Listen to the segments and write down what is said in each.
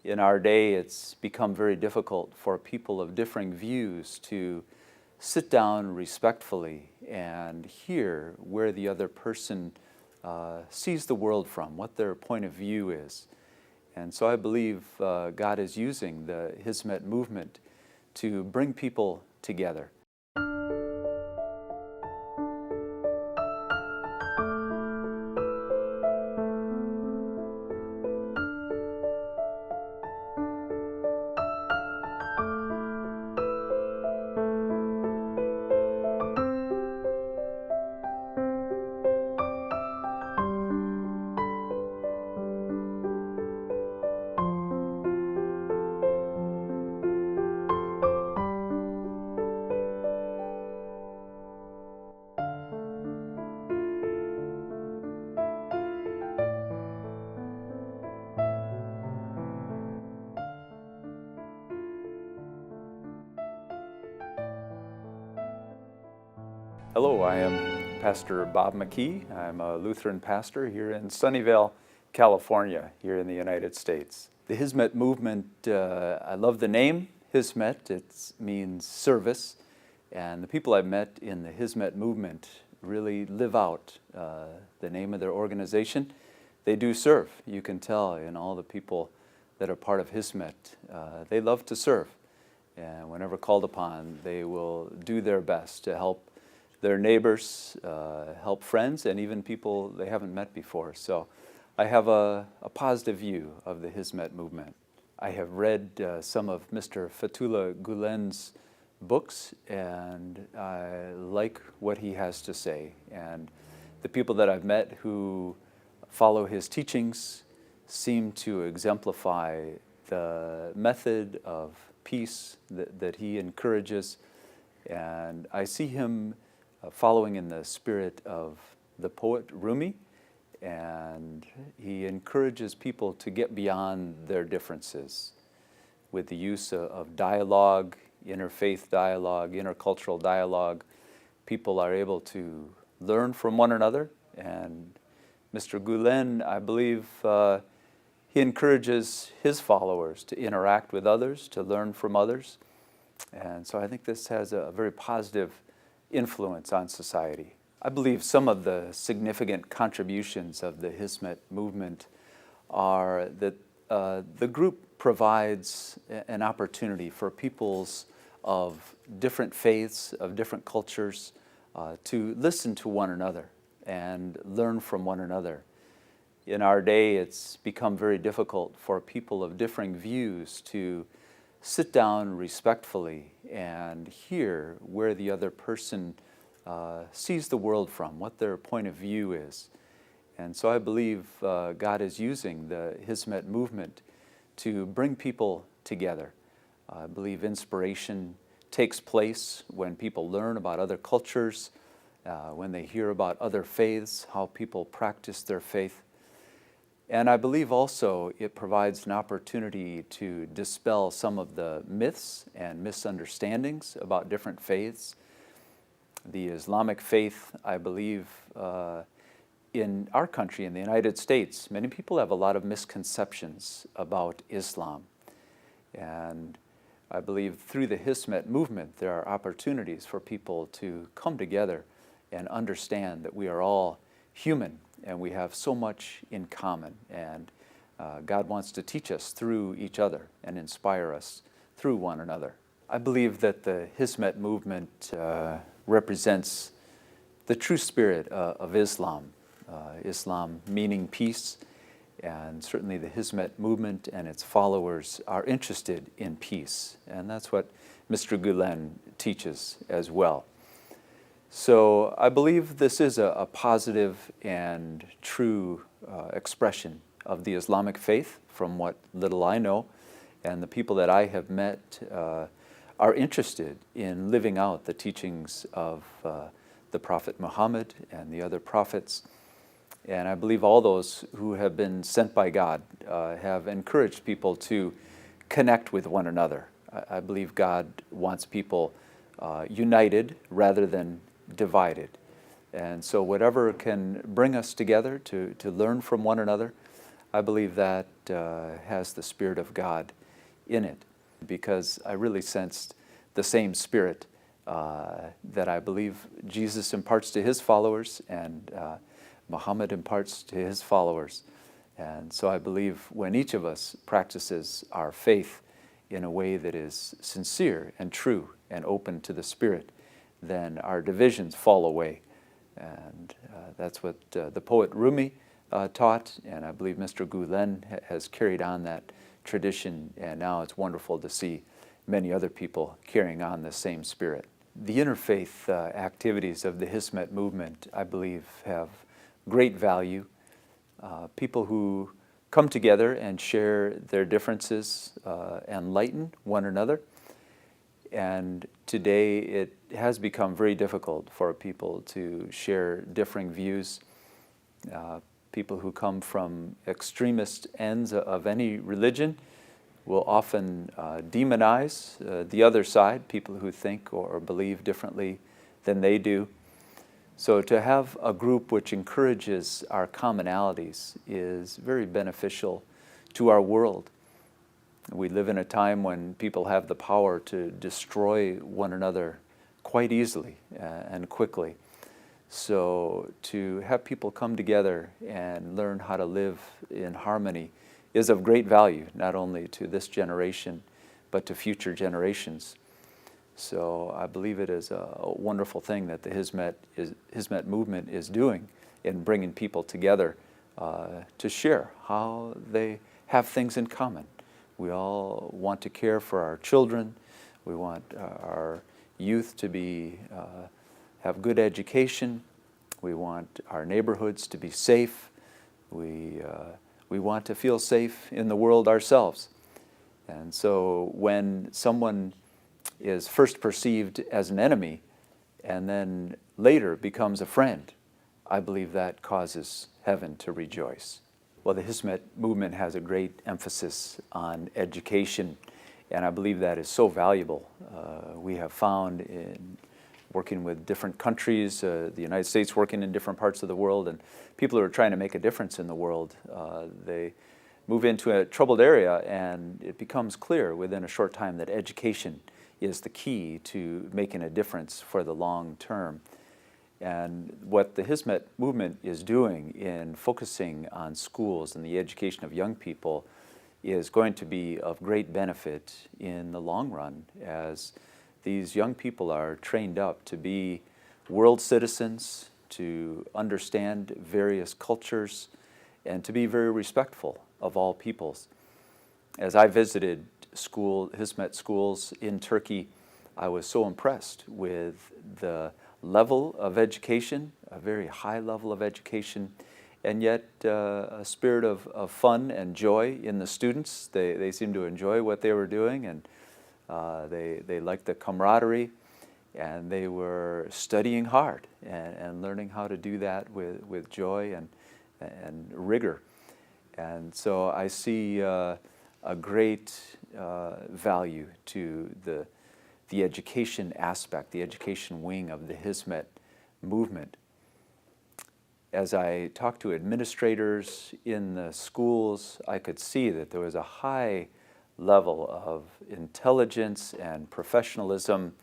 In our day, it's become very difficult for people of differing views to sit down respectfully and hear where the other person sees the world from, what their point of view is. And so I believe God is using the Hizmet movement to bring people together. Hello, I am Pastor Bob McKee. I'm a Lutheran pastor here in Sunnyvale, California, here in the United States. The Hizmet movement, I love the name, Hizmet. It means service. And the people I've met in the Hizmet movement really live out the name of their organization. They do serve. You can tell in all the people that are part of Hizmet. They love to serve. And whenever called upon, they will do their best to help their neighbors, help friends, and even people they haven't met before. So I have a positive view of the Hizmet movement. I have read some of Mr. Fethullah Gülen's books, and I like what he has to say. And the people that I've met who follow his teachings seem to exemplify the method of peace that he encourages. And I see him following in the spirit of the poet Rumi, and he encourages people to get beyond their differences with the use of dialogue, interfaith dialogue, intercultural dialogue. People are able to learn from one another, and Mr. Gulen, I believe, he encourages his followers to interact with others, to learn from others, and so I think this has a very positive influence on society. I believe some of the significant contributions of the Hizmet movement are that the group provides an opportunity for peoples of different faiths, of different cultures, to listen to one another and learn from one another. In our day, it's become very difficult for people of differing views to sit down respectfully and hear where the other person sees the world from, what their point of view is. And so I believe God is using the Hizmet movement to bring people together. I believe inspiration takes place when people learn about other cultures, when they hear about other faiths, how people practice their faith. And I believe also it provides an opportunity to dispel some of the myths and misunderstandings about different faiths. The Islamic faith, I believe, in our country, in the United States, many people have a lot of misconceptions about Islam. And I believe through the Hizmet movement, there are opportunities for people to come together and understand that we are all human and we have so much in common, and God wants to teach us through each other and inspire us through one another. I believe that the Hizmet movement represents the true spirit of Islam, Islam meaning peace, and certainly the Hizmet movement and its followers are interested in peace, and that's what Mr. Gülen teaches as well. So I believe this is a positive and true expression of the Islamic faith from what little I know, and the people that I have met are interested in living out the teachings of the Prophet Muhammad and the other prophets. And I believe all those who have been sent by God have encouraged people to connect with one another. I believe God wants people united rather than divided. And so whatever can bring us together to learn from one another, I believe that has the Spirit of God in it, because I really sensed the same Spirit that I believe Jesus imparts to his followers and Muhammad imparts to his followers. And so I believe when each of us practices our faith in a way that is sincere and true and open to the Spirit, then our divisions fall away. And that's what the poet Rumi taught, and I believe Mr. Gulen has carried on that tradition, and now it's wonderful to see many other people carrying on the same spirit. The interfaith activities of the Hizmet movement, I believe, have great value. People who come together and share their differences enlighten one another. And today it has become very difficult for people to share differing views. People who come from extremist ends of any religion will often demonize the other side, people who think or believe differently than they do. So to have a group which encourages our commonalities is very beneficial to our world. We live in a time when people have the power to destroy one another quite easily and quickly. So to have people come together and learn how to live in harmony is of great value, not only to this generation, but to future generations. So I believe it is a wonderful thing that the Hizmet movement is doing in bringing people together to share how they have things in common. We all want to care for our children. We want our youth to have good education. We want our neighborhoods to be safe. We want to feel safe in the world ourselves. And so when someone is first perceived as an enemy and then later becomes a friend, I believe that causes heaven to rejoice. Well, the Hizmet movement has a great emphasis on education, and I believe that is so valuable. We have found in working with different countries, the United States working in different parts of the world, and people who are trying to make a difference in the world, they move into a troubled area, and it becomes clear within a short time that education is the key to making a difference for the long term. And what the Hizmet movement is doing in focusing on schools and the education of young people is going to be of great benefit in the long run, as these young people are trained up to be world citizens, to understand various cultures, and to be very respectful of all peoples. As I visited Hizmet schools in Turkey, I was so impressed with the level of education, a very high level of education, and yet a spirit of fun and joy in the students. They seemed to enjoy what they were doing, and they liked the camaraderie, and they were studying hard and learning how to do that with joy and rigor. And so I see a great value to the education aspect, the education wing of the Hizmet movement. As I talked to administrators in the schools, I could see that there was a high level of intelligence and professionalism,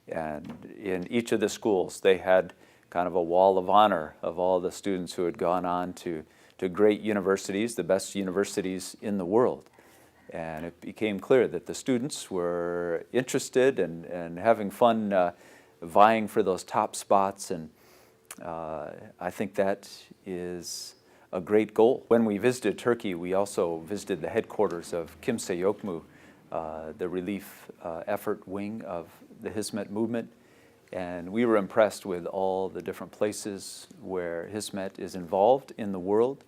and in each of the schools they had kind of a wall of honor of all the students who had gone on to great universities, the best universities in the world. And it became clear that the students were interested and having fun vying for those top spots, and I think that is a great goal. When we visited Turkey, we also visited the headquarters of Kimse Yok Mu, the relief effort wing of the Hizmet movement, and we were impressed with all the different places where Hizmet is involved in the world,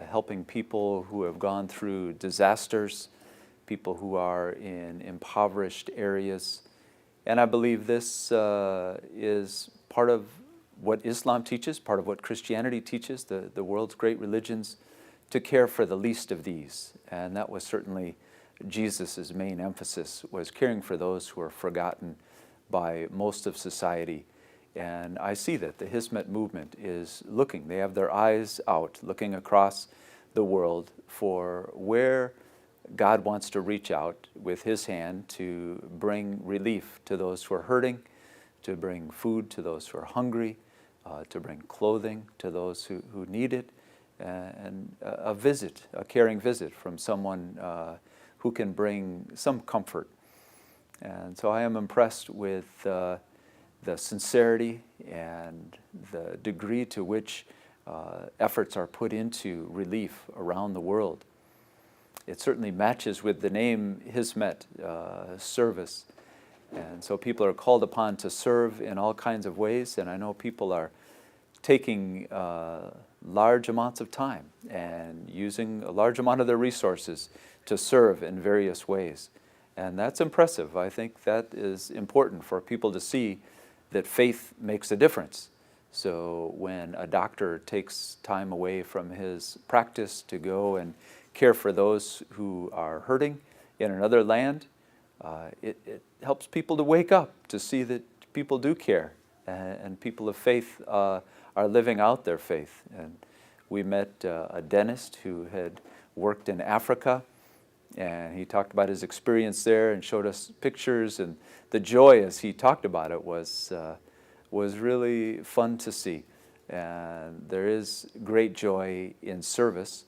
helping people who have gone through disasters, people who are in impoverished areas. And I believe this is part of what Islam teaches, part of what Christianity teaches, the world's great religions, to care for the least of these. And that was certainly Jesus' main emphasis, was caring for those who are forgotten by most of society. And I see that the Hizmet movement is looking. They have their eyes out, looking across the world for where God wants to reach out with His hand to bring relief to those who are hurting, to bring food to those who are hungry, to bring clothing to those who need it, and a visit, a caring visit from someone who can bring some comfort. And so I am impressed with the sincerity and the degree to which efforts are put into relief around the world. It certainly matches with the name Hizmet, service. And so people are called upon to serve in all kinds of ways, and I know people are taking large amounts of time and using a large amount of their resources to serve in various ways. And that's impressive. I think that is important for people to see that faith makes a difference. So when a doctor takes time away from his practice to go and care for those who are hurting in another land, it helps people to wake up, to see that people do care, and people of faith are living out their faith. And we met a dentist who had worked in Africa, and he talked about his experience there and showed us pictures, and the joy as he talked about it was really fun to see. And there is great joy in service,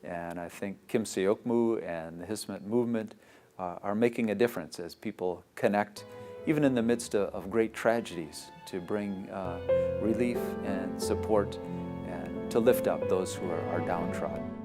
and I think 𝐀𝐭𝐤 and the Hizmet Movement are making a difference as people connect, even in the midst of great tragedies, to bring relief and support and to lift up those who are downtrodden.